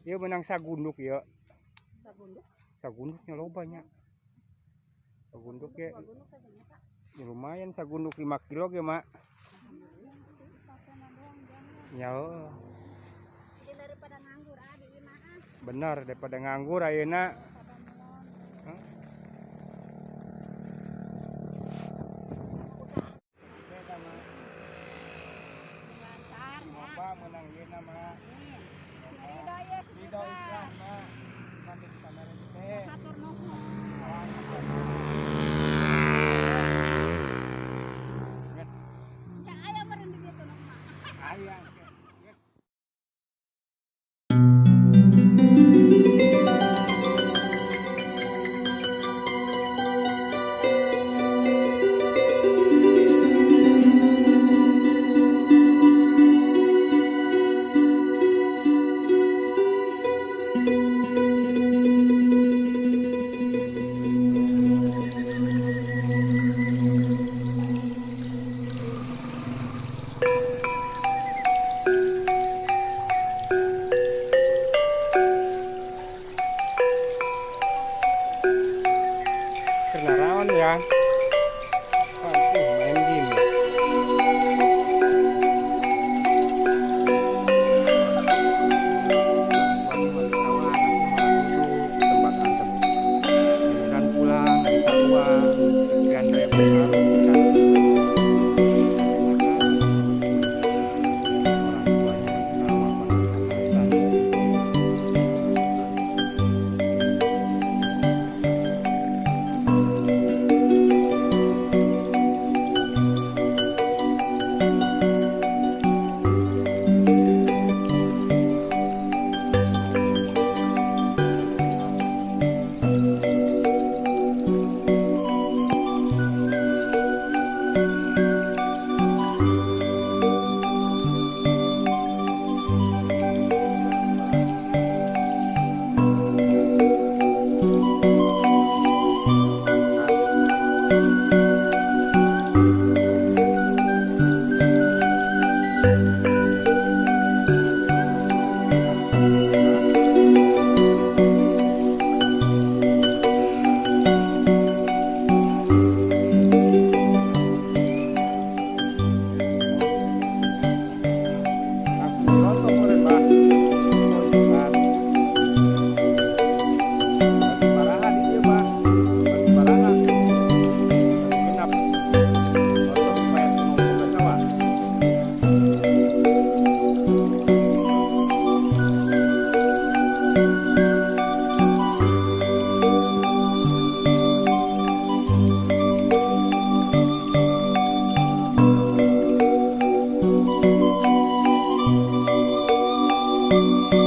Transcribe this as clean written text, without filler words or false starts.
Ieu menang sagunduk ya. Sagunduk. Sagunduknya lo banyak. Sagunduk ya. Sagunduk teh banyak, Kak. Ya lumayan sagunduk 5 kilo ya, Mak. Ya. Jadi daripada nganggur di imah. Benar daripada nganggur ayeuna. Coba menang ieu na, Mak. Ridho ikhlas, Mak. Nanti di kamera teh. Hatur nuhun. Yes. Ya aya meureun di ditu nu mah. Aya. Kenarawan ya. Aduh, main game ya. Dan pulang, minta uang, sekian dari pengaruh dikasih. Orang tuanya sama panas-panasan. Thank you.